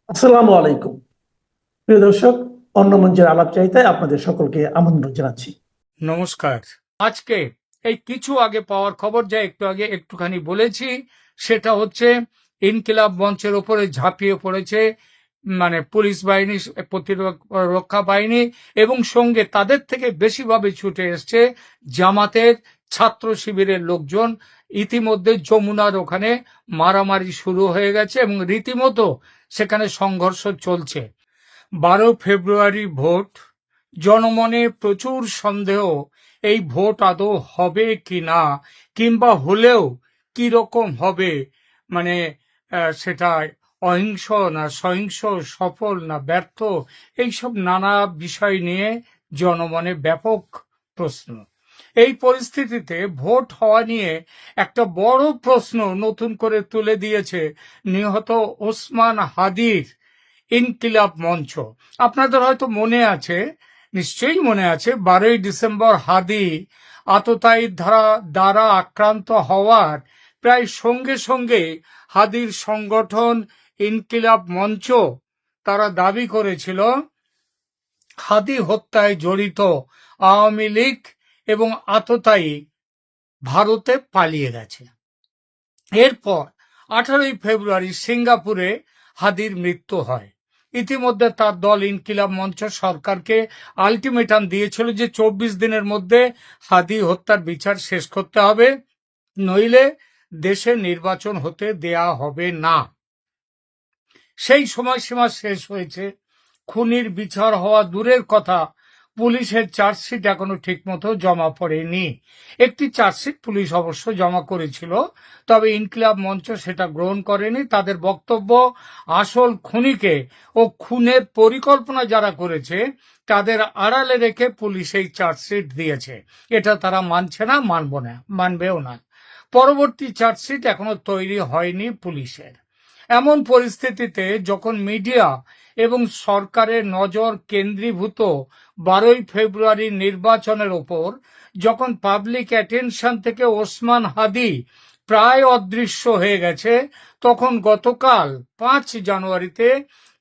আসসালামু আলাইকুম। প্রিয় দর্শক, অন্য মঞ্চের আলাপ চাইতায় আপনাদের সকলকে আমন্ত্রণ জানাচ্ছি। নমস্কার। আজকে এই কিছু আগে পাওয়ার খবর, যা একটু আগে একটুখানি বলেছি, সেটা হচ্ছে ইনকিলাব মঞ্চের উপরে ঝাঁপিয়ে পড়েছে মানে পুলিশ বাহিনী, প্রতিরক্ষা বাহিনী, এবং সঙ্গে তাদের থেকে বেশিভাবে ছুটে এসছে জামাতের ছাত্র শিবিরের লোকজন। ইতিমধ্যে যমুনার ওখানে মারামারি শুরু হয়ে গেছে এবং রীতিমতো সেখানে সংঘর্ষ চলছে। 12 ফেব্রুয়ারি ভোট। জনমনে প্রচুর সন্দেহ, এই ভোট আদৌ হবে কি না, কিংবা হলেও কি রকম হবে, মানে সেটা অহিংস না সহিংস, সফল না ব্যর্থ, এইসব নানা বিষয় নিয়ে জনমনে ব্যাপক প্রশ্ন। এই পরিস্থিতিতে ভোট হওয়া নিয়ে একটা বড় প্রশ্ন নতুন করে তুলে দিয়েছে নিহত ওসমান হাদির ইনকিলাব মঞ্চ। আপনাদের হয়তো মনে আছে, নিশ্চয়ই মনে আছে, 12ই ডিসেম্বর হাদি আততায়ীর দ্বারা আক্রান্ত হওয়ার প্রায় সঙ্গে সঙ্গে হাদির সংগঠন ইনকিলাব মঞ্চ তারা দাবি করেছিল হাদি হত্যায় জড়িত আওয়ামী লীগ এবং আততায়ী ভারতে পালিয়ে গেছে। এরপর 18ই ফেব্রুয়ারি সিঙ্গাপুরে হাদির মৃত্যু হয়। ইতিমধ্যে তার দল ইনকিলাব মঞ্চ সরকারকে আলটিমেটাম দিয়েছিল যে 24 দিনের মধ্যে হাদি হত্যার বিচার শেষ করতে হবে, নইলে দেশে নির্বাচন হতে দেয়া হবে না। সেই সময়সীমা শেষ হয়েছে। খুনির বিচার হওয়া দূরের কথা, পুলিশের চার্জশিট এখনো ঠিকমতো জমা পড়েনি। একটি চার্জশিট পুলিশ অবশ্য জমা করেছিল, তবে ইনকিলাব মঞ্চ সেটা গ্রহণ করেনি। তাদের বক্তব্য, আসল খুনিকে ও খুনের পরিকল্পনা যারা করেছে তাদের আড়ালে রেখে পুলিশ এই চার্জশিট দিয়েছে। এটা তারা মানছে না, মানবেও না। পরবর্তী চার্জশিট এখনো তৈরি হয়নি পুলিশের। এমন পরিস্থিতিতে যখন মিডিয়া এবং সরকারের নজর কেন্দ্রীভূত 12ই ফেব্রুয়ারি নির্বাচনের ওপর, যখন পাবলিক অ্যাটেনশন থেকে ওসমান হাদি প্রায় অদৃশ্য হয়ে গেছে, তখন গতকাল 5 জানুয়ারিতে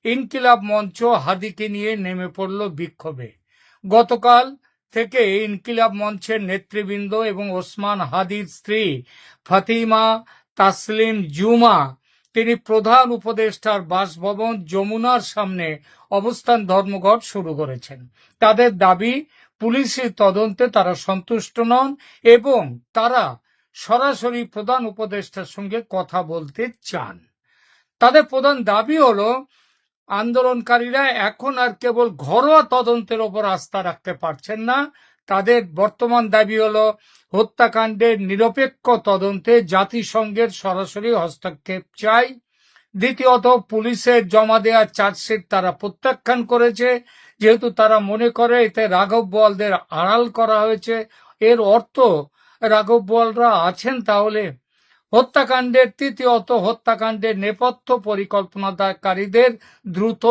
ইনকিলাব মঞ্চ হাদিকে নিয়ে নেমে পড়ল বিক্ষোভে। গতকাল থেকে ইনকিলাব মঞ্চের নেতৃবৃন্দ এবং ওসমান হাদির স্ত্রী ফাতিমা তাসলিম জুমা, তিনি প্রধান উপদেষ্টার বাসভবন যমুনার সামনে অবস্থান ধর্মঘট শুরু করেছেন। তাদের দাবি, পুলিশের তদন্তে তারা সন্তুষ্ট নন এবং তারা সরাসরি প্রধান উপদেষ্টার সঙ্গে কথা বলতে চান। তাদের প্রধান দাবি হলো, আন্দোলনকারীরা এখন আর কেবল ঘরোয়া তদন্তের ওপর আস্থা রাখতে পারছেন না। তাদের বর্তমান দাবি হলো হত্যাকাণ্ডের নিরপেক্ষ তদন্তে জাতিসংঘের সরাসরি হস্তক্ষেপ চাই। দ্বিতীয়ত, পুলিশের জমা দেওয়া চার্জশিট তারা প্রত্যাখ্যান করেছে, যেহেতু তারা মনে করে এতে রাঘব বোয়ালদের আড়াল করা হয়েছে। এর অর্থ রাঘব বোয়ালরা আছেন তাহলে। তৃতীয়ত, হত্যাকাণ্ডের নেপথ্য পরিকল্পনাকারীদের দ্রুত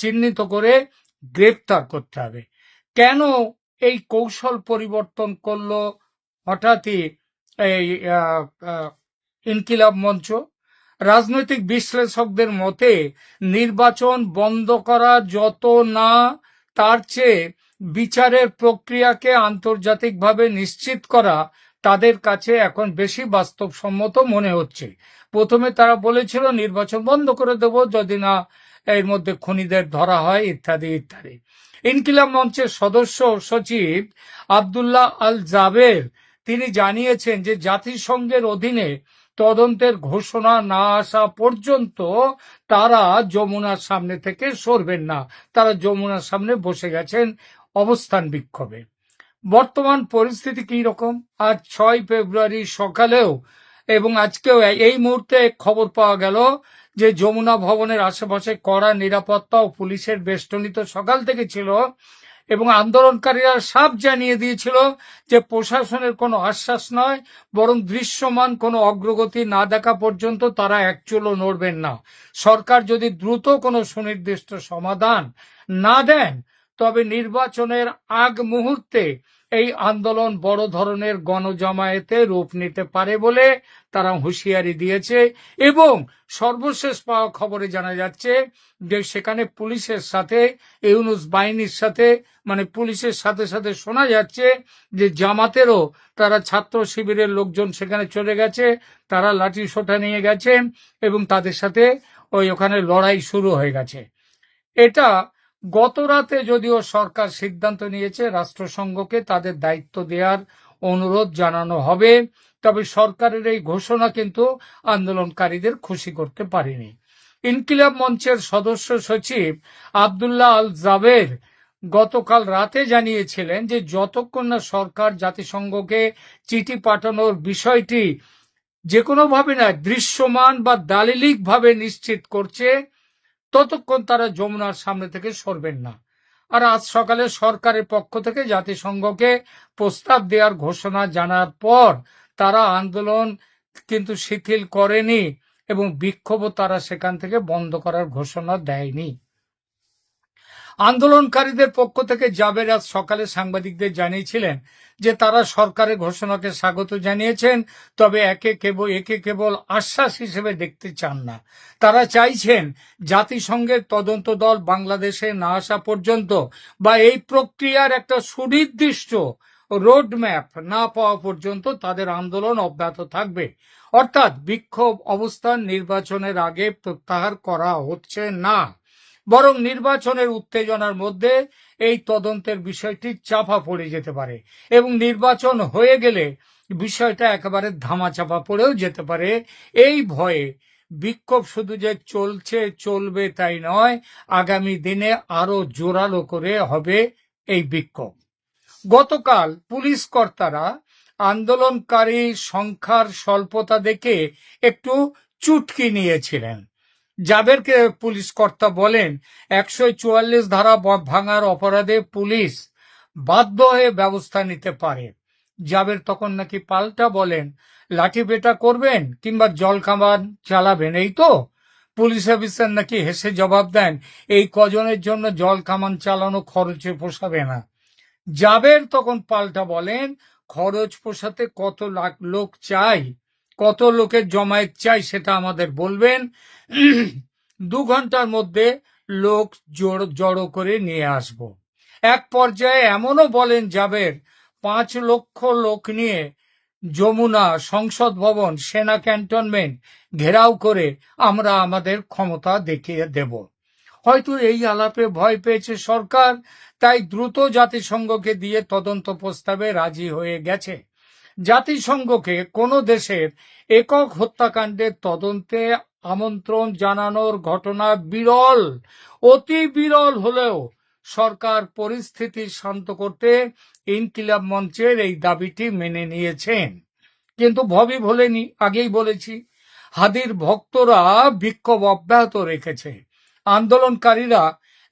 চিহ্নিত করে গ্রেপ্তার করতে হবে। কেন এই কৌশল পরিবর্তন করলো হঠাৎই এই ইনকিলাব মঞ্চ? রাজনৈতিক বিশ্লেষকদের মতে, নির্বাচন বন্ধ করা যত না, তার চেয়ে বিচারের প্রক্রিয়াকে আন্তর্জাতিকভাবে নিশ্চিত করা তাদের কাছে এখন বেশি বাস্তবসম্মত মনে হচ্ছে। প্রথমে তারা বলেছিল নির্বাচন বন্ধ করে দেব যদি না এর মধ্যে খুনিদের ধরা হয়, ইত্যাদি ইত্যাদি। ইনকিলাব মঞ্চের সদস্য সচিব আব্দুল্লাহ আল জাবের তিনি জানিয়েছেন যে জাতিসংঘের অধীনে তদন্তের ঘোষণা না আসা পর্যন্ত তারা যমুনার সামনে থেকে সরবেন না। তারা যমুনার সামনে বসে গেছেন অবস্থান বিক্ষোভে। বর্তমান পরিস্থিতি কি রকম? আজ 6 ফেব্রুয়ারি সকালেও এবং আজকেও এই মুহূর্তে খবর পাওয়া গেল যে যমুনা ভবনের আশেপাশে কড়া নিরাপত্তা ও পুলিশের বেষ্টনী তো সকাল থেকে ছিল, এবং আন্দোলনকারীরা সাফ জানিয়ে দিয়েছিল যে প্রশাসনের কোনো আশ্বাস নয়, বরং দৃশ্যমান কোনো অগ্রগতি না দেখা পর্যন্ত তারা এক চুলও নড়বেন না। সরকার যদি দ্রুত কোনো সুনির্দিষ্ট সমাধান না দেন, তবে নির্বাচনের আগ মুহূর্তে এই আন্দোলন বড় ধরনের গণজমায়েতে রূপ নিতে পারে বলে তারা হুঁশিয়ারি দিয়েছে। এবং সর্বশেষ পাওয়া খবরে জানা যাচ্ছে যে সেখানে পুলিশের সাথে ইউনূস বাহিনীর সাথে মানে পুলিশের সাথে সাথে শোনা যাচ্ছে যে জামাতেরও তারা ছাত্র শিবিরের লোকজন সেখানে চলে গেছে, তারা লাঠি সোঁটা নিয়ে গেছে এবং তাদের সাথে ওখানে লড়াই শুরু হয়ে গেছে। এটা গত রাতে যদিও সরকার সিদ্ধান্ত নিয়েছে রাষ্ট্রসংঘকে তাদের দায়িত্ব দেওয়ার অনুরোধ জানানো হবে, তবে সরকারের এই ঘোষণা কিন্তু আন্দোলনকারীদের খুশি করতে পারেনি। ইনকিলাব মঞ্চের সদস্য সচিব আব্দুল্লাহ আল জাবের গতকাল রাতে জানিয়েছিলেন যে যতক্ষণ না সরকার জাতিসংঘকে চিঠি পাঠানোর বিষয়টি যে কোনোভাবে না দৃশ্যমান বা দালিলিকভাবে নিশ্চিত করছে ততক্ষণ তারা যমুনার সামনে থেকে সরবেন না। আর আজ সকালে সরকারের পক্ষ থেকে জাতিসংঘকে প্রস্তাব দেওয়ার ঘোষণা জানার পর তারা আন্দোলন কিন্তু শিথিল করেনি এবং বিক্ষোভও তারা সেখান থেকে বন্ধ করার ঘোষণা দেয়নি। আন্দোলনকারীদের পক্ষ থেকে জাবের আজ সকালে সাংবাদিকদের জানিয়েছিলেন যে তারা সরকারের ঘোষণাকে স্বাগত জানিয়েছেন, তবে একে কেবল আশ্বাস হিসেবে দেখতে চান না। তারা চাইছেন জাতিসংঘের তদন্ত দল বাংলাদেশে না আসা পর্যন্ত বা এই প্রক্রিয়ার একটা সুনির্দিষ্ট রোডম্যাপ না পাওয়া পর্যন্ত তাদের আন্দোলন অব্যাহত থাকবে। অর্থাৎ বিক্ষোভ অবস্থান নির্বাচনের আগে প্রত্যাহার করা হচ্ছে না, বরং নির্বাচনের উত্তেজনার মধ্যে এই তদন্তের বিষয়টি চাপা পড়ে যেতে পারে এবং নির্বাচন হয়ে গেলে বিষয়টা একেবারে ধামাচাপা পড়েও যেতে পারে। এই ভয়ে বিক্ষোভ শুধু যে চলবে তাই নয়, আগামী দিনে আরো জোরালো করে হবে এই বিক্ষোভ। গতকাল পুলিশ কর্তারা আন্দোলনকারী সংখ্যার স্বল্পতা দেখে একটু চুটকি নিয়েছিলেন। জাবেরকে পুলিশ কর্তা বলেন 144 ধারা ভাঙার অপরাধে পুলিশ বাধ্য হয়ে ব্যবস্থা নিতে পারে। জাবের তখন নাকি পাল্টা বলেন লাঠিপেটা করবেন কিংবা জল কামান চালাবেন, এই তো। পুলিশ অফিসার নাকি হেসে জবাব দেন এই কজনের জন্য জল কামান চালানো খরচে পোষাবে না। জাবের তখন পাল্টা বলেন খরচ পোষাতে কত লাখ লোক চাই, কত লোকের জমায়েত চাই সেটা আমাদের বলবেন, 2 ঘন্টার মধ্যে লোক জড়ো করে নিয়ে আসব। এক পর্যায়ে এমনও বলেন জাবের 5 লক্ষ লোক নিয়ে যমুনা, সংসদ ভবন, সেনা ক্যান্টনমেন্ট ঘেরাও করে আমরা আমাদের ক্ষমতা দেখিয়ে দেব। হয়তো এই আলাপে ভয় পেয়েছে সরকার, তাই দ্রুত জাতিসংঘকে দিয়ে তদন্ত প্রস্তাবে রাজি হয়ে গেছে। জাতিসংঘকে কোনো দেশের একক হত্যাকাণ্ডের তদন্তে আমন্ত্রণ জানানোর ঘটনা বিরল, অতি বিরল হলেও সরকার পরিস্থিতি শান্ত করতে ইনকিলাব মঞ্চের এই দাবিটি মেনে নিয়েছেন। কিন্তু ভবি ভোলেনি, আগেই বলেছি। হাদির ভক্তরা বিক্ষোভ অব্যাহত রেখেছে। আন্দোলনকারীরা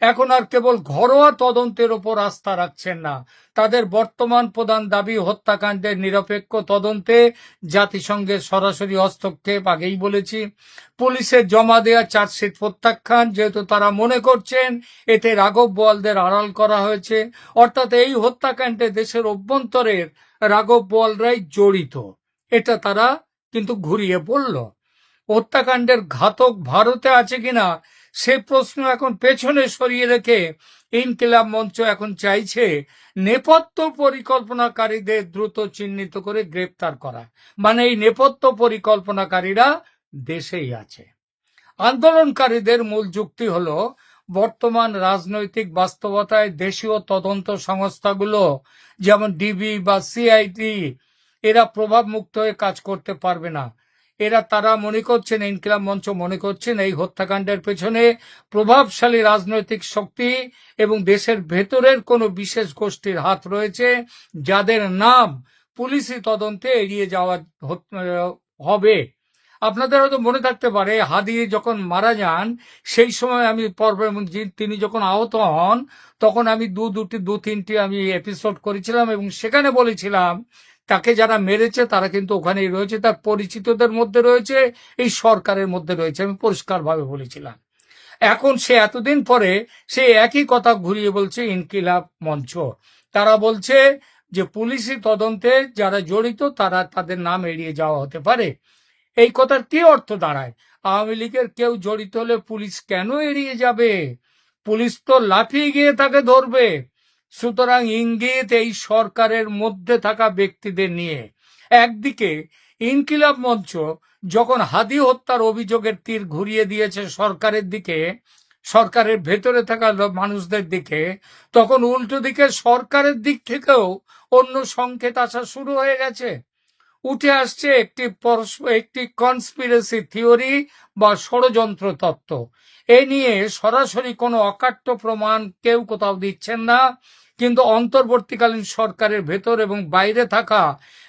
এখন আর কেবল ঘরোয়া তদন্তের ওপর আস্থা রাখছেন না, তাদের বর্তমান প্রধান দাবি হত্যাকাণ্ডের নিরপেক্ষ তদন্তে জাতিসংঘের সরাসরি হস্তক্ষেপ, আগেই বলেছি। পুলিশের জমা দেওয়া চার্জশিট প্রত্যাখ্যান, যেহেতু তারা মনে করছেন এতে রাঘব বোয়ালদের আড়াল করা হয়েছে, অর্থাৎ এই হত্যাকাণ্ডে দেশের অভ্যন্তরের রাঘব বোয়ালরাই জড়িত, এটা তারা কিন্তু ঘুরিয়ে বলল। হত্যাকাণ্ডের ঘাতক ভারতে আছে কিনা সে প্রশ্ন এখন পেছনে সরিয়ে রেখে ইনকিলাব মঞ্চ এখন চাইছে নেপথ্য পরিকল্পনাকারীদের দ্রুত চিহ্নিত করে গ্রেপ্তার করা, মানে এই নেপথ্য পরিকল্পনাকারীরা দেশেই আছে। আন্দোলনকারীদের মূল যুক্তি হলো বর্তমান রাজনৈতিক বাস্তবতায় দেশীয় তদন্ত সংস্থাগুলো যেমন ডিবি বা সিআইডি এরা প্রভাব মুক্ত হয়ে কাজ করতে পারবে না। তারা মনে করছেন, ইনকিলাব মঞ্চ মনে করছেন এই হত্যাকাণ্ডের পেছনে প্রভাবশালী রাজনৈতিক শক্তি এবং দেশের ভেতরের কোনো বিশেষ গোষ্ঠীর হাত রয়েছে, যাদের নাম পুলিশি তদন্তে এড়িয়ে যাওয়া হবে। আপনাদের হয়তো মনে থাকতে পারে হাদি যখন মারা যান সেই সময় আমি তিনি যখন আহত হন তখন আমি দু তিনটি আমি এপিসোড করেছিলাম এবং সেখানে বলেছিলাম তাকে যারা মেরেছে তারা কিন্তু ওখানেই রয়েছে, তার পরিচিতদের মধ্যে রয়েছে, এই সরকারের মধ্যে রয়েছে, আমি পরিষ্কারভাবে বলেছিলাম। এখন সে এতদিন পরে সে একই কথা ঘুরিয়ে বলছে ইনকিলাব মঞ্চ। তারা বলছে যে পুলিশি তদন্তে যারা জড়িত তারা তাদের নাম এড়িয়ে যাওয়া হতে পারে। এই কথার কি অর্থ দাঁড়ায়? আওয়ামী লীগের কেউ জড়িত হলে পুলিশ কেন এড়িয়ে যাবে? পুলিশ তো লাফিয়ে গিয়ে তাকে ধরবে। সুতরাং ইঙ্গিত এই সরকারের মধ্যে থাকা ব্যক্তিদের নিয়ে। একদিকে ইনকিলাব মঞ্চ যখন হাদি হত্যার অভিযোগের তীর ঘুরিয়ে দিয়েছে সরকারের দিকে, সরকারের ভেতরে থাকা মানুষদের দিকে, তখন উল্টো দিকে সরকারের দিক থেকেও অন্য সংকেত আসা শুরু হয়ে গেছে। উঠে আসছে একটি কনস্পিরেসি থিওরি বা ষড়যন্ত্র তত্ত্ব। এ নিয়ে সরাসরি কোনো অকাট্য প্রমাণ কেউ কোথাও দিচ্ছেন না, কিন্তু অন্তর্বর্তীকালীন সরকারের ভেতর এবং বাইরে থাকা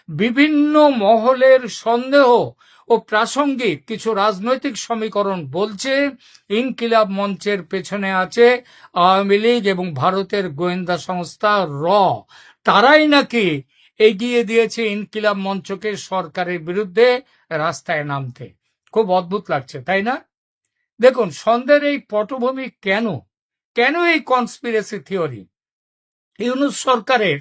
বিভিন্ন মহলের সন্দেহ ও প্রাসঙ্গিক কিছু রাজনৈতিক সমীকরণ বলছে ইনকিলাব মঞ্চের পেছনে আছে আওয়ামী লীগ এবং ভারতের গোয়েন্দা সংস্থা র। তারাই নাকি এগিয়ে দিয়েছে ইনকিলাব মঞ্চকে সরকারের বিরুদ্ধে রাস্তায় নামতে। খুব অদ্ভুত লাগছে, তাই না? দেখুন, সন্দেহের এই পটভূমি কেন এই কনস্পিরেসি থিওরি? ইউনূস সরকারের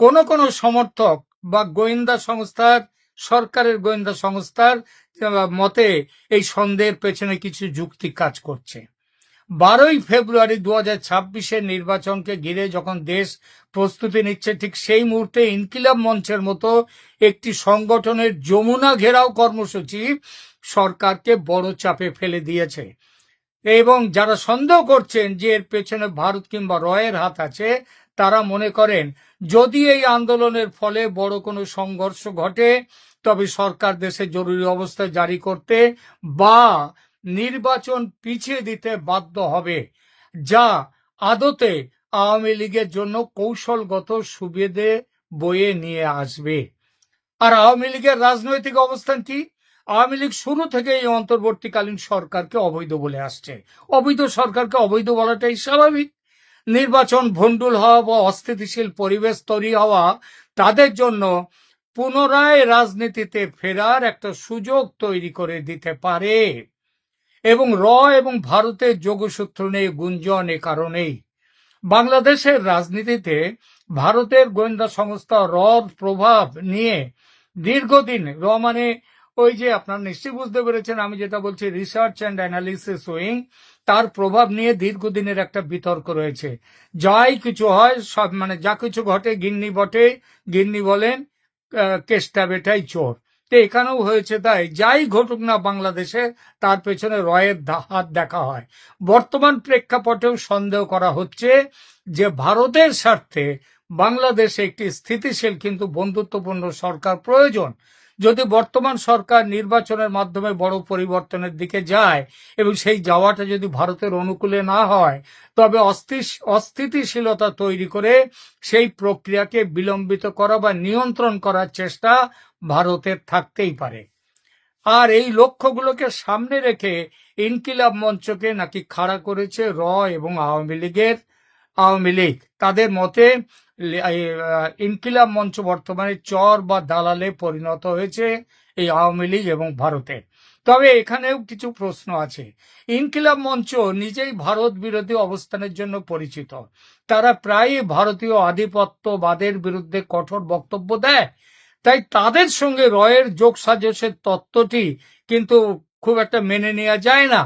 কোন সমর্থক বা গোয়েন্দা সংস্থার, সরকারের গোয়েন্দা সংস্থার মতে এই সন্দেহের পেছনে কিছু যুক্তি কাজ করছে। 12ই ফেব্রুয়ারি 2026-এর নির্বাচনকে ঘিরে যখন দেশ প্রস্তুতি নিচ্ছে, ঠিক সেই মুহূর্তে ইনকিলাব মঞ্চের মতো একটি সংগঠনের যমুনা ঘেরাও কর্মসূচি সরকারকে বড় চাপে ফেলে দিয়েছে। এবং যারা সন্দেহ করছেন যে এর পেছনে ভারত কিংবা রয়ের হাত আছে, তারা মনে করেন যদি এই আন্দোলনের ফলে বড় কোনো সংঘর্ষ ঘটে, তবে সরকার দেশে জরুরি অবস্থা জারি করতে বা নির্বাচন পিছিয়ে দিতে বাধ্য হবে, যা আদতে আওয়ামী লীগের জন্য কৌশলগত সুবিধে বয়ে নিয়ে আসবে। আর আওয়ামী লীগের রাজনৈতিক অবস্থান কি? আওয়ামী লীগ শুরু থেকে এই অন্তর্বর্তীকালীন সরকারকে অবৈধ বলে আসছে। অবৈধ সরকারকে অবৈধ বলাটাই স্বাভাবিক। নির্বাচন ভণ্ডুল হওয়া বা অস্থিতিশীল পরিবেশ তৈরি হওয়া তাদের জন্য পুনরায় রাজনীতিতে ফেরার একটা সুযোগ তৈরি করে দিতে পারে। এবং এবং ভারতের যোগসূত্র নেই গুঞ্জন এ কারণেই। বাংলাদেশের রাজনীতিতে ভারতের গোয়েন্দা সংস্থা রর প্রভাব নিয়ে দীর্ঘদিন, মানে ওই যে আপনারা নিশ্চয়ই বুঝতে পেরেছেন আমি যেটা বলছি, রিসার্চ অ্যান্ড অ্যানালিসিস উইং, তার প্রভাব নিয়ে দীর্ঘদিনের একটা বিতর্ক রয়েছে। যাই কিছু হয়, সব যা কিছু ঘটে গিন্নি বটে, গিন্নি বলেন কেষ্টা বেটাই চোর। তো এখানেও হয়েছে তাই। যাই ঘটুক না বাংলাদেশে, তার পেছনে রয়ের হাত দেখা হয়। বর্তমান প্রেক্ষাপটেও সন্দেহ করা হচ্ছে যে ভারতের স্বার্থে বাংলাদেশে একটি স্থিতিশীল কিন্তু বন্ধুত্বপূর্ণ সরকার প্রয়োজন। যদি বর্তমান সরকার নির্বাচনের মাধ্যমে বড় পরিবর্তনের দিকে যায় এবং সেই যাওয়াটা যদি ভারতের অনুকূলে না হয়, তবে অস্থিতিশীলতা তৈরি করে সেই প্রক্রিয়াকে বিলম্বিত করা বা নিয়ন্ত্রণ করার চেষ্টা ভারতের থাকতেই পারে। আর এই লক্ষ্যগুলোকে সামনে রেখে ইনকিলাব মঞ্চকে নাকি খাড়া করেছে এবং আওয়ামী লীগ। তাদের মতে ইনকিলাব মঞ্চ বর্তমানে চর বা দালালে পরিণত হয়েছে এই আওয়ামী লীগ এবং ভারতের। তবে এখানেও কিছু প্রশ্ন আছে। ইনকিলাব মঞ্চ নিজেই ভারত বিরোধী অবস্থানের জন্য পরিচিত। তারা প্রায়ই ভারতীয় আধিপত্যবাদের বিরুদ্ধে কঠোর বক্তব্য দেয়। তাই তাদের সঙ্গে রয়ের যোগসাজশের তত্ত্বটি কিন্তু খুব একটা মেনে নেওয়া যায় না।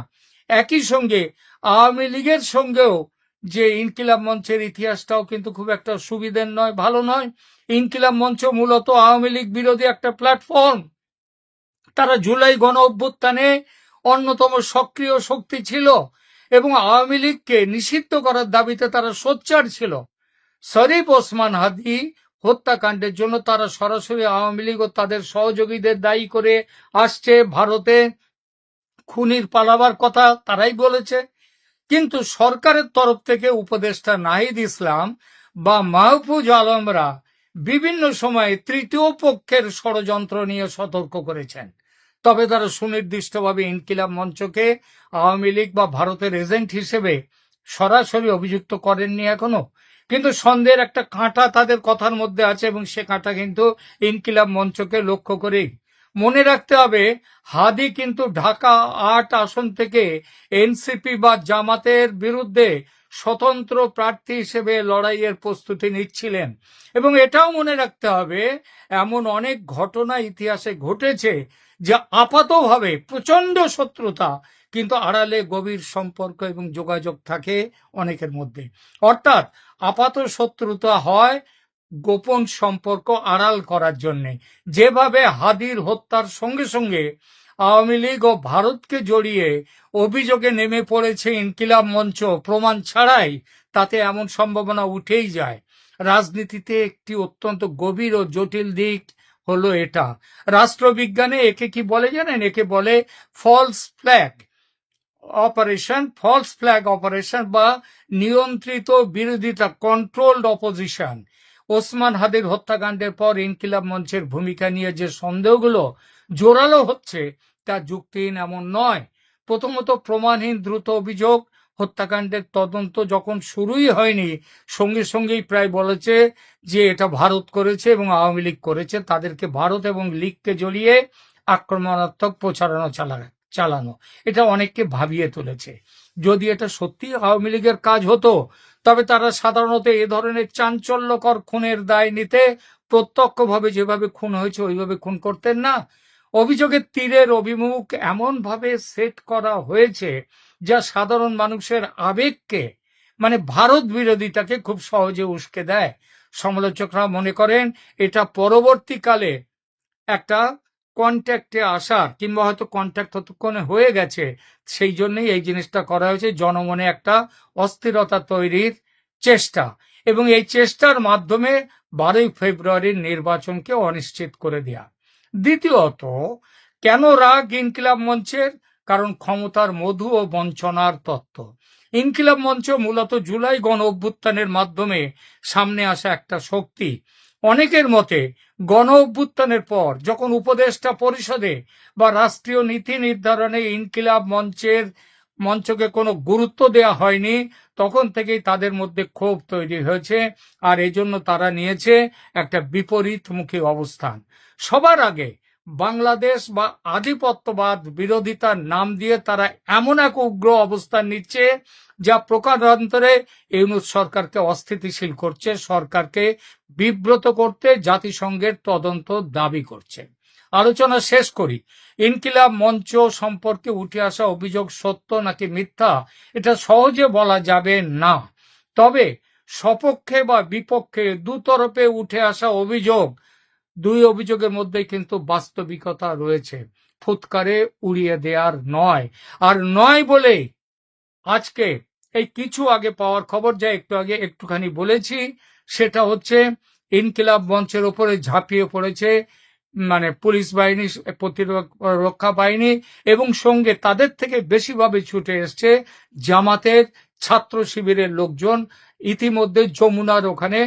একই সঙ্গে আওয়ামী লীগের সঙ্গেও যে ইনকিলাব মঞ্চের ইতিহাসটাও কিন্তু খুব একটা সুবিধের নয়, ভালো নয়। ইনকিলাব মঞ্চ মূলত আওয়ামী লীগ বিরোধী একটা প্ল্যাটফর্ম। তারা জুলাই গণ অভ্যুত্থানে অন্যতম সক্রিয় শক্তি ছিল এবং আওয়ামী লীগকে নিষিদ্ধ করার দাবিতে তারা সোচ্চার ছিল। শরীফ ওসমান হাদি হত্যাকাণ্ডের জন্য তারা সরাসরি আওয়ামী লীগ ও তাদের সহযোগীদের দায়ী করে আসছে। ভারতে খুনির পালাবার কথা তারাই বলেছে। কিন্তু সরকারের তরফ থেকে উপদেষ্টা নাহিদ ইসলাম বা মাহফুজ আলমরা বিভিন্ন সময়ে তৃতীয় পক্ষের ষড়যন্ত্র নিয়ে সতর্ক করেছেন। তবে তারা সুনির্দিষ্টভাবে ইনকিলাব মঞ্চকে আওয়ামী লীগ বা ভারতের এজেন্ট হিসেবে সরাসরি অভিযুক্ত করেননি এখনো। কিন্তু সন্দেহের একটা কাঁটা তাদের কথার মধ্যে আছে এবং সে কাঁটা কিন্তু ইনকিলাব মঞ্চকে লক্ষ্য করেই। মনে রাখতে হবে, হাদি কিন্তু ঢাকা 8 আসন থেকে এনসিপি বা জামাতের বিরুদ্ধে স্বতন্ত্র প্রার্থী হিসেবে লড়াইয়ের প্রস্তুতি নিচ্ছিলেন। এবং এটাও মনে রাখতে হবে, এমন অনেক ঘটনা ইতিহাসে ঘটেছে যে আপাতভাবে প্রচন্ড শত্রুতা, কিন্তু আড়ালে গভীর সম্পর্ক এবং যোগাযোগ থাকে অনেকের মধ্যে। অর্থাৎ আপাত শত্রুতা হয় গোপন সম্পর্ক আড়াল করার জন্য। যেভাবে হাদির হত্যার সঙ্গে সঙ্গে আওয়ামী লীগ ও ভারতকে জড়িয়ে অভিযোগে নেমে পড়েছে ইনকিলাব মঞ্চ প্রমাণ ছাড়াই, তাতে এমন সম্ভাবনা উঠেই যায়। রাজনীতিতে একটি অত্যন্ত গভীর ও জটিল দিক হলো এটা। রাষ্ট্রবিজ্ঞানে একে কি বলে জানেন? একে বলে ফলস ফ্ল্যাগ অপারেশন বা নিয়ন্ত্রিত বিরোধিতা, কন্ট্রোলড অপোজিশন। ওসমান হাদির হত্যাকাণ্ডের পর ইনকিলাব মঞ্চের ভূমিকা নিয়ে যে সন্দেহগুলো জোরালো হচ্ছে তা যুক্তিহীন এমন নয়। প্রথমত, প্রমাণহীন দ্রুত অভিযোগ। হত্যাকাণ্ডের তদন্ত যখন শুরুই হয়নি, সঙ্গে সঙ্গেই প্রায় বলেছে যে এটা ভারত করেছে এবং আওয়ামী লীগ করেছে। তাদেরকে ভারত এবং লীগকে জড়িয়ে আক্রমণাত্মক প্রচারণা চালানো, এটা অনেককে ভাবিয়ে তুলেছে। যদি এটা সত্যি আওয়ামী লীগের কাজ হতো, তবে তারা সাধারণত এ ধরনের চাঞ্চল্যকর খুনের দায় নিতে প্রত্যক্ষভাবে যেভাবে খুন হয়েছে ওইভাবে খুন করতেন না। অভিযোগের তীরের অভিমুখ এমনভাবে সেট করা হয়েছে যা সাধারণ মানুষের আবেগকে, মানে ভারত বিরোধিতাকে খুব সহজে উস্কে দেয়। সমালোচকরা মনে করেন এটা পরবর্তীকালে একটা কন্ট্যাক্টে আসার, কিংবা হয়তো কন্ট্যাক্ট ততক্ষণে হয়ে গেছে, সেই জন্যই এই জিনিসটা করা হয়েছে, জনমনে একটা অস্থিরতা তৈরির চেষ্টা, এবং এই চেষ্টার মাধ্যমে 12ই ফেব্রুয়ারির নির্বাচনকে অনিশ্চিত করে দেয়া। দ্বিতীয়ত, কেন রাগ ইনকিলাব মঞ্চের? কারণ ক্ষমতার মধু ও বঞ্চনার তত্ত্ব। ইনকিলাব মঞ্চ মূলত জুলাই গণ অভ্যুত্থানের মাধ্যমে সামনে আসা একটা শক্তি। অনেকের মতে গণ অভ্যুত্থানের পর যখন উপদেষ্টা পরিষদে বা রাষ্ট্রীয় নীতি নির্ধারণে ইনকিলাব মঞ্চকে কোনো গুরুত্ব দেয়া হয়নি, তখন থেকেই তাদের মধ্যে ক্ষোভ তৈরি হয়েছে, আর এজন্য তারা নিয়েছে একটা বিপরীতমুখী অবস্থান। সবার আগে বাংলাদেশ বা আধিপত্যবাদ বিরোধিতার নাম দিয়ে তারা এমন এক উগ্র অবস্থান নিচ্ছে যা প্রকারান্তরে ইউনূস সরকারকে অস্থিতিশীল করছে, সরকারকে বিব্রত করতে জাতিসংঘের তদন্ত দাবি করছে। আলোচনা শেষ করি। ইনকিলাব মঞ্চ সম্পর্কে উঠে আসা অভিযোগ সত্য নাকি মিথ্যা এটা সহজে বলা যাবে না। তবে সপক্ষে বা বিপক্ষে দুতরফে উঠে আসা অভিযোগ, দুই অভিযোগের মধ্যে কিন্তু বাস্তবিকতা রয়েছে, ফুৎকারে উড়িয়ে দেওয়ার নয়। আর নয় বলে আজকে এই কিছু আগে পাওয়ার খবর, যা একটুখানি বলেছি, সেটা হচ্ছে ইনকিলাব মঞ্চের উপরে ঝাঁপিয়ে পড়েছে মানে পুলিশ বাহিনী, প্রতিরক্ষা বাহিনী, এবং সঙ্গে তাদের থেকে বেশিভাবে ছুটে এসছে জামাতের ছাত্র শিবিরের লোকজন। ইতিমধ্যে যমুনার ওখানে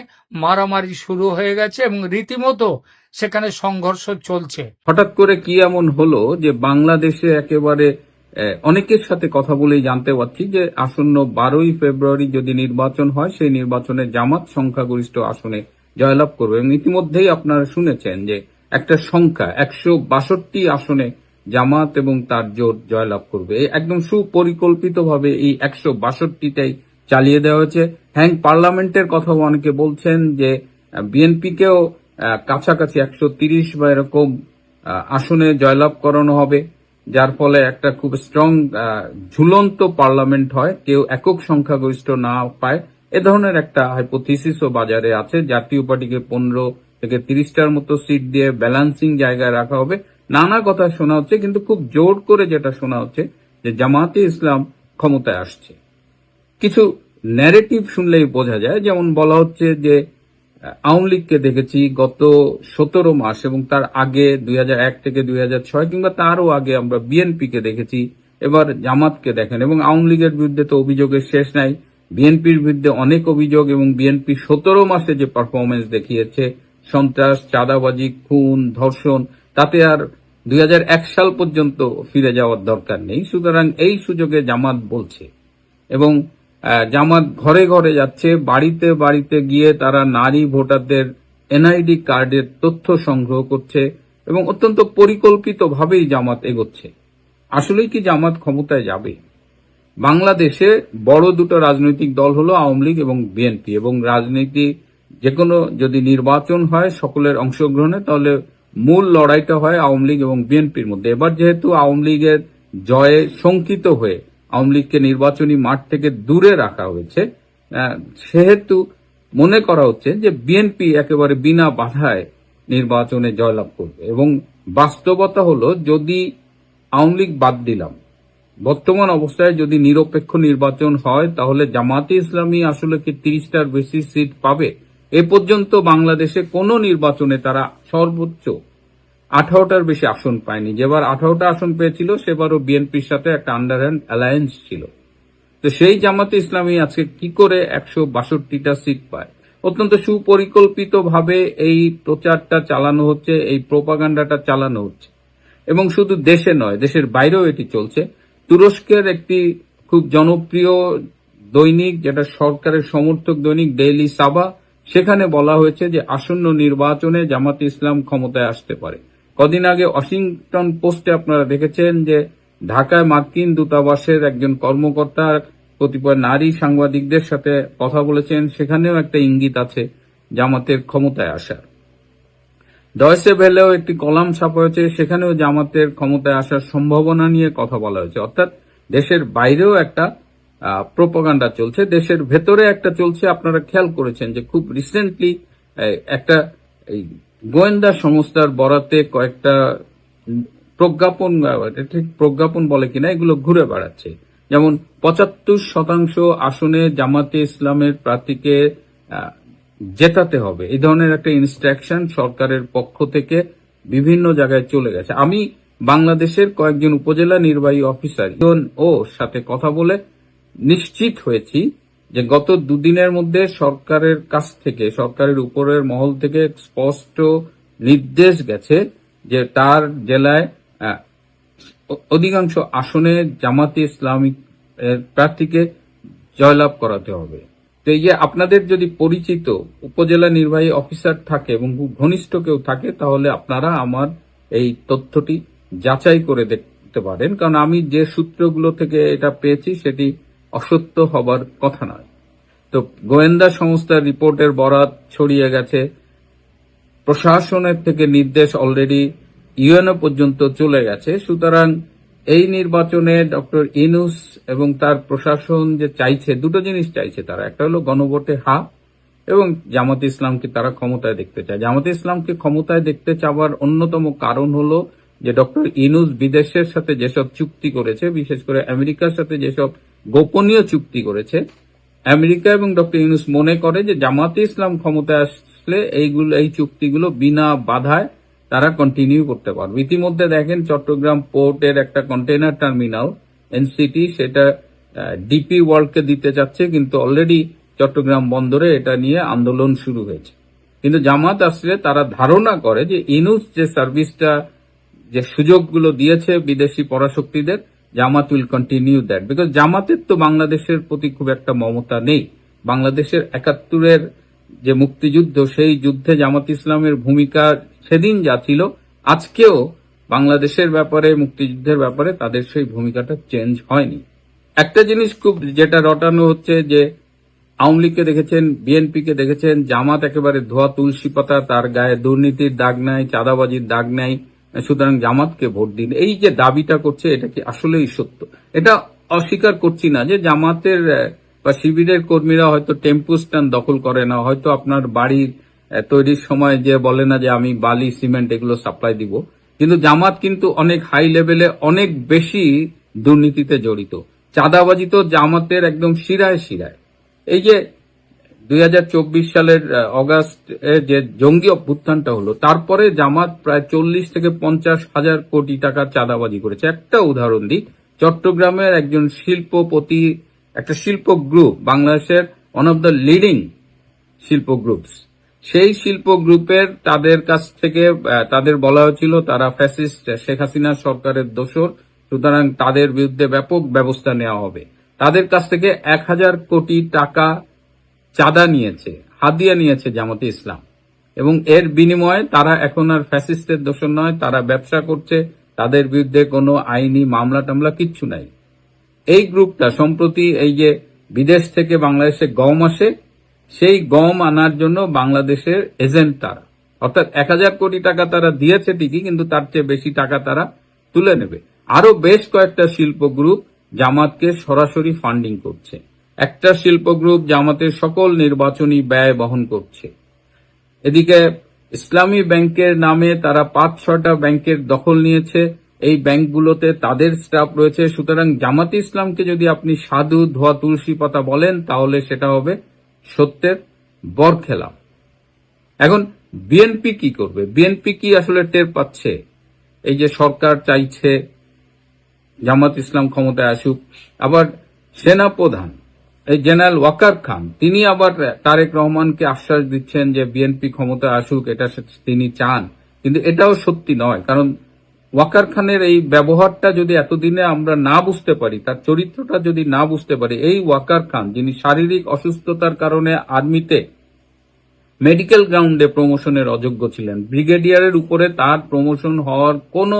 মারামারি শুরু হয়ে গেছে এবং রীতিমতো সেখানে সংঘর্ষ চলছে। হঠাৎ করে কি এমন হলো যে বাংলাদেশে একেবারে অনেকের সাথে কথা বলেই জানতে পারছি যে আসন্ন 12ই ফেব্রুয়ারি যদি নির্বাচন হয়, সেই নির্বাচনে জামাত সংখ্যাগরিষ্ঠ আসনে জয়লাভ করবে। এবং ইতিমধ্যেই আপনারা শুনেছেন যে একটা সংখ্যা 162 আসনে জামাত এবং তার জোট জয়লাভ করবে। একদম সুপরিকল্পিতভাবে এই 162টাই চালিয়ে দেওয়া হয়েছে। হ্যাং পার্লামেন্টের কথাও অনেকে বলছেন যে বিএনপিকেও কাছাকাছি 130 বা এরকম আসনে জয়লাভ করানো হবে, যার ফলে একটা খুব স্ট্রং ঝুলন্ত পার্লামেন্ট হয়, কেউ একক সংখ্যাগরিষ্ঠ না পায়। এ ধরনের একটা হাইপোথিসিসও বাজারে আছে। জাতীয় পার্টিকে 15 থেকে 30টার মতো সিট দিয়ে ব্যালেন্সিং জায়গায় রাখা হবে। নানা কথা শোনা হচ্ছে, কিন্তু খুব জোর করে যেটা শোনা হচ্ছে যে জামাতে ইসলাম ক্ষমতায় আসছে। কিছু ন্যারেটিভ শুনলেই বোঝা যায়, যেমন বলা হচ্ছে যে আওয়ামী লীগকে দেখেছি গত 17 মাস এবং তার আগে 2001 থেকে 2006 কিংবা তারও আগে আমরা বিএনপিকে দেখেছি, এবার জামাতকে দেখেন। এবং আওয়ামী লীগের বিরুদ্ধে তো অভিযোগের শেষ নাই, বিএনপির বিরুদ্ধে অনেক অভিযোগ, এবং বিএনপি 17 মাসে যে পারফরমেন্স দেখিয়েছে, সন্ত্রাস, চাঁদাবাজি, খুন, ধর্ষণ, তাতে আর 2001 সাল পর্যন্ত ফিরে যাওয়ার দরকার নেই। সুতরাং এই সুযোগে জামাত বলছে, এবং জামাত ঘরে ঘরে যাচ্ছে, বাড়িতে বাড়িতে গিয়ে তারা নারী ভোটারদের এনআইডি কার্ডের তথ্য সংগ্রহ করছে, এবং অত্যন্ত পরিকল্পিতভাবেই জামাত এগোচ্ছে। আসলেই কি জামাত ক্ষমতায় যাবে? বাংলাদেশে বড় দুটো রাজনৈতিক দল হলো আওয়ামী লীগ এবং বিএনপি, এবং রাজনীতি যে কোনো যদি নির্বাচন হয় সকলের অংশগ্রহণে, তাহলে মূল লড়াইটা হয় আওয়ামী লীগ এবং বিএনপির মধ্যে। এবার যেহেতু আওয়ামী লীগের জয়ে শঙ্কিত হয়ে আওয়ামী লীগকে নির্বাচনী মাঠ থেকে দূরে রাখা হয়েছে, সেহেতু মনে করা হচ্ছে যে বিএনপি একেবারে বিনা বাধায় নির্বাচনে জয়লাভ করবে। এবং বাস্তবতা হলো, যদি আওয়ামী লীগ বাদ দিলাম, বর্তমান অবস্থায় যদি নিরপেক্ষ নির্বাচন হয়, তাহলে জামাতে ইসলামী আসলে কি 30টার বেশি সিট পাবে? এ পর্যন্ত বাংলাদেশে কোন নির্বাচনে তারা সর্বোচ্চ 18টার বেশি আসন পায়নি। যেবার 18টা আসন পেয়েছিল, সেবারও বিএনপির সাথে একটা আন্ডারহ্যান্ড অ্যালায়েন্স ছিল। তো সেই জামাতে ইসলামী আজকে কি করে 162টা সিট পায়? অত্যন্ত সুপরিকল্পিতভাবে এই প্রচারটা চালানো হচ্ছে, এই প্রোপাগান্ডাটা চালানো হচ্ছে। এবং শুধু দেশে নয়, দেশের বাইরেও এটি চলছে। তুরস্কের একটি খুব জনপ্রিয় দৈনিক, যেটা সরকারের সমর্থক দৈনিক, ডেইলি সাবা, সেখানে বলা হয়েছে যে আসন্ন নির্বাচনে জামাতে ইসলাম ক্ষমতায় আসতে পারে। কদিন আগে ওয়াশিংটন পোস্টে আপনারা দেখেছেন যে ঢাকায় মার্কিন দূতাবাসের একজন কর্মকর্তা কতিপয় নারী সাংবাদিকদের সাথে কথা বলেছেন, সেখানেও একটা ইঙ্গিত আছে জামাতের ক্ষমতায় আসার। ডয়েসে ভেলেও একটি কলাম ছাপা হয়েছে, সেখানেও জামাতের ক্ষমতায় আসার সম্ভাবনা নিয়ে কথা বলা হয়েছে। অর্থাৎ দেশের বাইরেও একটা প্রোপাগান্ডা চলছে, দেশের ভেতরে একটা চলছে। আপনারা খেয়াল করেছেন যে খুব রিসেন্টলি একটা গোয়েন্দা সংস্থার বরাতে কয়েকটা প্রজ্ঞাপন, ঠিক প্রজ্ঞাপন বলে কিনা, এগুলো ঘুরে বেড়াচ্ছে। যেমন 75% আসনে জামাতে ইসলামের প্রার্থীকে জেতাতে হবে, এই ধরনের একটা ইনস্ট্রাকশন সরকারের পক্ষ থেকে বিভিন্ন জায়গায় চলে গেছে। আমি বাংলাদেশের কয়েকজন উপজেলা নির্বাহী অফিসার ও সাথে কথা বলে নিশ্চিত হয়েছি যে গত দুদিনের মধ্যে সরকারের কাছ থেকে, সরকারের উপরের মহল থেকে স্পষ্ট নির্দেশ গেছে যে তার জেলায় অধিকাংশ আসনে জামাতে ইসলামী প্রার্থীকে জয়লাভ করাতে হবে। তো এই যে আপনাদের যদি পরিচিত উপজেলা নির্বাহী অফিসার থাকে এবং খুব ঘনিষ্ঠ কেউ থাকে, তাহলে আপনারা আমার এই তথ্যটি যাচাই করে দেখতে পারেন, কারণ আমি যে সূত্রগুলো থেকে এটা পেয়েছি সেটি অসত্য হবার কথা নয়। তো গোয়েন্দা সংস্থার রিপোর্টের বরাত ছড়িয়ে গেছে, প্রশাসনের থেকে নির্দেশ অলরেডি ইউএনও পর্যন্ত চলে গেছে। সুতরাং এই নির্বাচনে ডক্টর ইউনূস এবং তার প্রশাসন যে চাইছে, দুটো জিনিস চাইছে তারা। একটা হলো গণভোটে হা, এবং জামাতে ইসলামকে তারা ক্ষমতায় দেখতে চায়। জামাতে ইসলামকে ক্ষমতায় দেখতে চাওয়ার অন্যতম কারণ হলো যে ডক্টর ইউনূস বিদেশের সাথে যেসব চুক্তি করেছে, বিশেষ করে আমেরিকার সাথে যেসব গোপনীয় চুক্তি করেছে, আমেরিকা এবং ডক্টর ইউনূস মনে করে যে জামাতে ইসলাম ক্ষমতায় আসলে এই চুক্তিগুলো বিনা বাধায় তারা কন্টিনিউ করতে পারবে। ইতিমধ্যে দেখেন চট্টগ্রাম পোর্টের একটা কন্টেইনার টার্মিনাল এনসিটি, সেটা ডিপি ওয়ার্ল্ডকে দিতে যাচ্ছে, কিন্তু অলরেডি চট্টগ্রাম বন্দরে এটা নিয়ে আন্দোলন শুরু হয়েছে। কিন্তু জামাত আসলে তারা ধারণা করে যে ইউনূস যে সার্ভিসটা, যে সুযোগগুলো দিয়েছে বিদেশি পরাশক্তিদের, জামাত উইল কন্টিনিউ দ্যাট, বিকজ জামাতের তো বাংলাদেশের প্রতি খুব একটা মমতা নেই। বাংলাদেশের 71-এর যে মুক্তিযুদ্ধ, সেই যুদ্ধে জামাত ইসলামের ভূমিকা সেদিন যা ছিল, আজকেও বাংলাদেশের ব্যাপারে, মুক্তিযুদ্ধের ব্যাপারে তাদের সেই ভূমিকাটা চেঞ্জ হয়নি। একটা জিনিস খুব যেটা রটানো হচ্ছে যে আওয়ামী লীগকে দেখেছেন, বিএনপিকে দেখেছেন, জামাত একেবারে ধোয়া তুলসী পাতা, তার গায়ে দুর্নীতির দাগ নাই, চাঁদাবাজির দাগ নাই, সুতরাং জামাতকে ভোট দিন। এই যে দাবিটা করছে, এটা কি আসলেই সত্য? এটা অস্বীকার করছি না যে জামাতের বা শিবিরের কর্মীরা হয়তো টেম্পু স্ট্যান্ড দখল করে না, হয়তো আপনার বাড়ির তৈরির সময় যে বলে না যে আমি বালি, সিমেন্ট এগুলো সাপ্লাই দিব, কিন্তু জামাত কিন্তু অনেক হাই লেভেলে, অনেক বেশি দুর্নীতিতে জড়িত। চাঁদাবাজি তো জামাতের একদম শিরায় শিরায়। এই যে 2024 সালের অগাস্টে যে জঙ্গি অভ্যুত্থানটা হলো, তারপরে জামাত প্রায় 40 থেকে 50 হাজার কোটি টাকা চাঁদাবাজি করেছে। একটা উদাহরণ দিই, চট্টগ্রামের একজন শিল্পপতি, একটা শিল্প গ্রুপ, বাংলাদেশের ওয়ান অফ দ্য লিডিং শিল্প গ্রুপস, সেই শিল্প গ্রুপের তাদের কাছ থেকে তাদের বলা হয়েছিল তারা ফ্যাসিস্ট শেখ হাসিনা সরকারের দোসর, সুতরাং তাদের বিরুদ্ধে ব্যাপক ব্যবস্থা নেওয়া হবে। তাদের কাছ থেকে 1000 কোটি টাকা চাঁদা নিয়েছে, হাদিয়া নিয়েছে জামাতে ইসলাম, এবং এর বিনিময়ে তারা এখন আর ফ্যাসিস্টের দোষর নয়, তারা ব্যবসা করছে, তাদের বিরুদ্ধে কোনো আইনি মামলা টামলা কিচ্ছু নাই। এই গ্রুপটা সম্প্রতি এই যে বিদেশ থেকে বাংলাদেশে গম আসে, সেই গম আনার জন্য বাংলাদেশের এজেন্ট তারা, অর্থাৎ 1,000 কোটি টাকা তারা দিয়েছে ঠিকই, কিন্তু তার চেয়ে বেশি টাকা তারা তুলে নেবে। আরো বেশ কয়েকটা শিল্প গ্রুপ জামাতকে সরাসরি ফান্ডিং করছে। একটা শিল্প গ্রুপ জামাতের সকল নির্বাচনী ব্যয় বহন করছে। এদিকে ইসলামী ব্যাংকের নামে তারা 5-6টা ব্যাংকের দখল নিয়েছে। এই ব্যাংকগুলোতে তাদের স্টাফ রয়েছে। সুতরাং জামাতে ইসলামকে যদি আপনি সাধু ধোয়া তুলসী পাতা বলেন, তাহলে সেটা হবে সত্যের বরখেলাপ। এখন বিএনপি কি করবে? বিএনপি কি আসলে টের পাচ্ছে? এই যে সরকার চাইছে জামাত ইসলাম ক্ষমতায় আসুক, আবার সেনা প্রধান এই জেনারেল ওয়াকার খান তিনি আবার তারেক রহমানকে আশ্বাস দিচ্ছেন যে বিএনপি ক্ষমতায় আসুক, এটা তিনি চান। কিন্তু এটাও সত্যি নয়, কারণ ওয়াকার খানের এই ব্যবহারটা যদি এতদিনে আমরা না বুঝতে পারি, তার চরিত্রটা যদি না বুঝতে পারি, এই ওয়াকার খান যিনি শারীরিক অসুস্থতার কারণে আর্মিতে মেডিকেল গ্রাউন্ডে প্রমোশনের অযোগ্য ছিলেন, ব্রিগেডিয়ারের উপরে তার প্রমোশন হওয়ার কোনো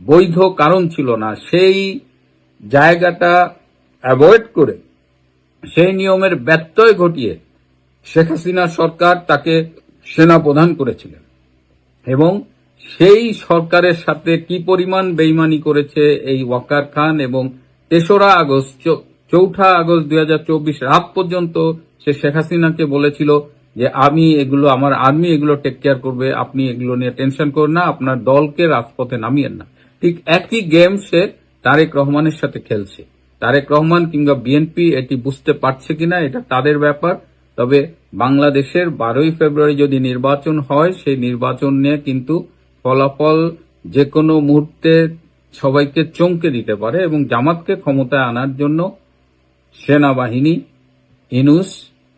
বৈধ কারণ ছিল না, সেই জায়গাটা অ্যাভয়েড করে সেই নিয়মের ব্যত্যয় ঘটিয়ে শেখ হাসিনা সরকার তাকে সেনা প্রধান করেছিলেন। এবং সেই সরকারের সাথে কি পরিমাণ বেইমানি করেছে এই ওয়াকার খান, এবং 3রা আগস্ট 4ঠা আগস্ট 2024 রাত পর্যন্ত সে শেখ হাসিনাকে বলেছিল যে আমি এগুলো, আমার আর্মি এগুলো টেক কেয়ার করবে, আপনি এগুলো নিয়ে টেনশন করেন না, আপনার দলকে রাজপথে নামিয়েন না। ঠিক একই গেম সে তারেক রহমানের সাথে খেলছে। তারেক রহমান কিংবা বিএনপি এটি বুঝতে পারছে কিনা এটা তাদের ব্যাপার। তবে বাংলাদেশের 12ই ফেব্রুয়ারি যদি নির্বাচন হয়, সেই নির্বাচন নিয়ে কিন্তু ফলাফল যে কোনো মুহূর্তে সবাইকে চমকে দিতে পারে, এবং জামাতকে ক্ষমতায় আনার জন্য সেনাবাহিনী, ইনুস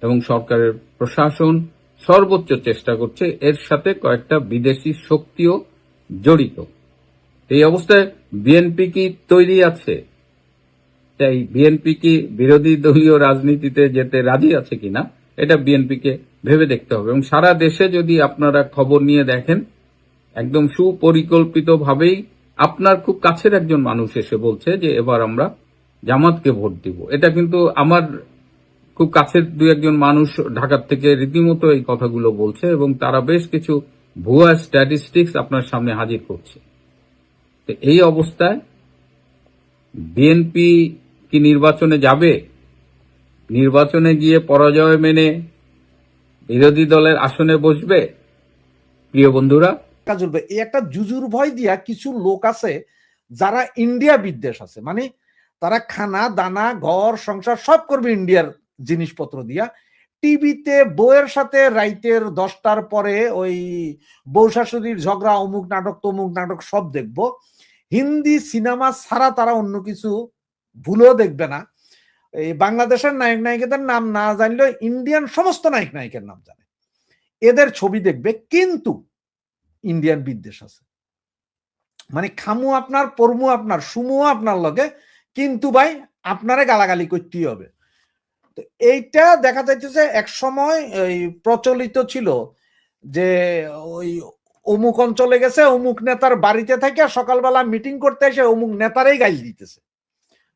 এবং সরকারের প্রশাসন সর্বোচ্চ চেষ্টা করছে। এর সাথে কয়েকটা বিদেশি শক্তিও জড়িত। এই অবস্থায় বিএনপি কি তৈরি আছে? তাই বিএনপি কি বিরোধী দলীয় রাজনীতিতে যেতে রাজি আছে কিনা, এটা বিএনপিকে ভেবে দেখতে হবে। এবং সারা দেশে যদি আপনারা খবর নিয়ে দেখেন, একদম সুপরিকল্পিতভাবেই আপনার খুব কাছের একজন মানুষ এসে বলছে যে এবার আমরা জামাতকে ভোট দিব। এটা কিন্তু আমার খুব কাছের 2-1 মানুষ ঢাকার থেকে রীতিমতো এই কথাগুলো বলছে, এবং তারা বেশ কিছু ভুয়া স্ট্যাটিস্টিক্স আপনার সামনে হাজির করছে। এই অবস্থায় বিএনপি কি নির্বাচনে যাবে? নির্বাচনে গিয়ে পরাজয় মেনে বিরোধী দলের আসনে বসবে? প্রিয় বন্ধুরা, চলবে এই একটা জুজুর ভয় দিয়া কিছু লোক আছে যারা ইন্ডিয়া বিদ্বেষ আছে, মানে তারা খানা দানা ঘর সংসার সব করবে ইন্ডিয়ার জিনিসপত্র দিয়া। টিভিতে বউয়ের সাথে রাইতের 10টার পরে ওই বউ শাশুড়ির ঝগড়া, অমুক নাটক তমুক নাটক সব দেখবো। হিন্দি সিনেমা ছাড়া তারা অন্য কিছু ভুলেও দেখবে না। এই বাংলাদেশের নায়ক নায়িকাদের নাম না জানলেও ইন্ডিয়ান সমস্ত নায়ক নায়িকার নাম জানে, এদের ছবি দেখবে। কিন্তু ইন্ডিয়ান বিদ্বেষ আছে, মানে খামু আপনার, পরমু আপনার, সুমু আপনার লগে, কিন্তু ভাই আপনারে গালাগালি করতেই হবে। তো এইটা দেখা যাইতেছে এক সময় এই প্রচলিত ছিল যে ওই অমুক অঞ্চলে গেছে, অমুক নেতার বাড়িতে থাকে সকালবেলা মিটিং করতে এসে অমুক নেতারাই গাইল দিতেছে।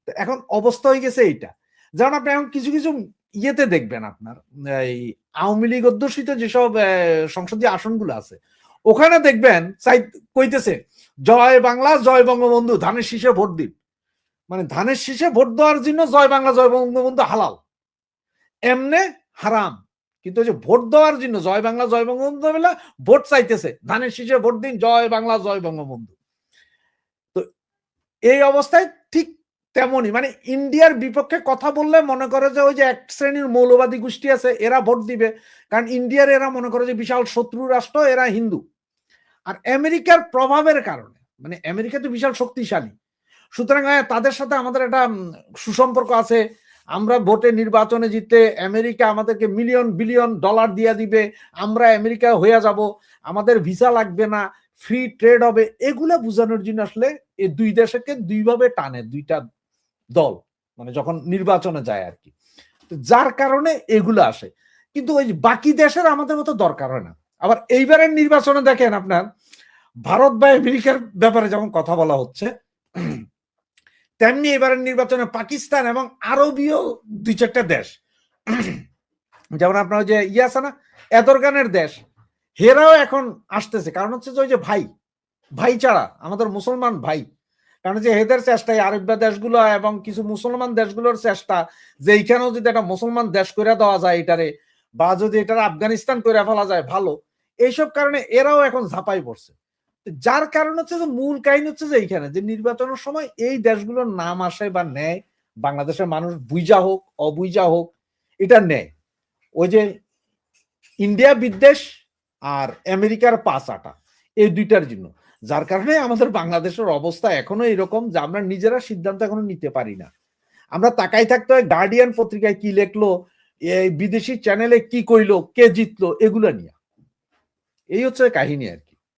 তো এখন অবস্থা হয়ে গেছে এইটা। যেমন আপনি এখন কিছু কিছু ইয়েতে দেখবেন, আপনার এই আওয়ামী লীগ অধ্যুষিত যেসব সংসদীয় আসনগুলো আছে, ওখানে দেখবেন কইতেছে জয় বাংলা জয় বঙ্গবন্ধু, ধানের শীষে ভোট দিন। মানে ধানের শীষে ভোট দেওয়ার জন্য জয় বাংলা জয় বঙ্গবন্ধু হালাল, এমনে হারাম। কিন্তু যে ভোট দেওয়ার জন্য জয় বাংলা জয় বঙ্গবন্ধু বেলা ভোট চাইতেছে, ধানের শীষে ভোট দিন জয় বাংলা জয় বঙ্গবন্ধু। তো এই অবস্থায় ঠিক তেমনই, মানে ইন্ডিয়ার বিপক্ষে কথা বললে মনে করে যে ওই যে এক শ্রেণীর মৌলবাদী গোষ্ঠী আছে এরা ভোট দিবে, কারণ ইন্ডিয়ার এরা মনে করে যে বিশাল শত্রু রাষ্ট্র, এরা হিন্দু। আর আমেরিকার প্রভাবের কারণে, মানে আমেরিকা তো বিশাল শক্তিশালী, সুতরাং তাদের সাথে আমাদের একটা সুসম্পর্ক আছে। আমরা ভোটে নির্বাচনে জিততে আমেরিকা আমাদেরকে মিলিয়ন বিলিয়ন ডলার দিয়ে দিবে, আমরা আমেরিকা হয়ে যাব, আমাদের ভিসা লাগবে না, ফ্রি ট্রেড হবে। এগুলা বোঝানোর জন্য আসলে এই দুই দেশকে দুইভাবে টানে দুইটা দল, মানে যখন নির্বাচনে যায় আর কি। যার কারণে এগুলো আসে। কিন্তু ওই বাকি দেশের আমাদের মতো দরকার হয় না। আবার এইবারের নির্বাচনে দেখেন আপনার ভারত বা আমেরিকার ব্যাপারে যেমন কথা বলা হচ্ছে, তেমনি এবারের নির্বাচনে পাকিস্তান এবং আরবীয় 2-4টা দেশ, যেমন আপনার যে আছে না এদরগানের দেশ, হেরাও এখন আসতেছে। কারণ হচ্ছে যে ওই যে ভাইচারা, আমাদের মুসলমান ভাই, কারণ যে এদের চেষ্টায় আরব দেশগুলো এবং কিছু মুসলমান দেশগুলোর চেষ্টা যে এইখানেও যদি একটা মুসলমান দেশ করে দেওয়া যায় এটারে, বা যদি এটার আফগানিস্তান করে ফেলা যায় ভালো, এইসব কারণে এরাও এখন ঝাঁপাই পড়ছে। যার কারণ হচ্ছে যে মূল কাহিনী হচ্ছে যে এইখানে যে নির্বাচনের সময় এই দেশগুলোর নাম আসে বা নেয়, বাংলাদেশের মানুষ বুইজা হোক অবুইজা হোক এটা নেয়, ওই যে ইন্ডিয়া বিদ্বেষ আর আমেরিকার পাঁচ আটা, এই দুইটার জন্য। যার কারণে আমাদের বাংলাদেশের অবস্থা এখনো এরকম যে আমরা নিজেরা সিদ্ধান্ত এখনো নিতে পারি না। আমরা তাকাই থাকতে হয় গার্ডিয়ান পত্রিকায় কি লেখলো, এই বিদেশি চ্যানেলে কি কইলো, কে জিতলো, এগুলা নিয়ে। এই হচ্ছে কাহিনী আর কি।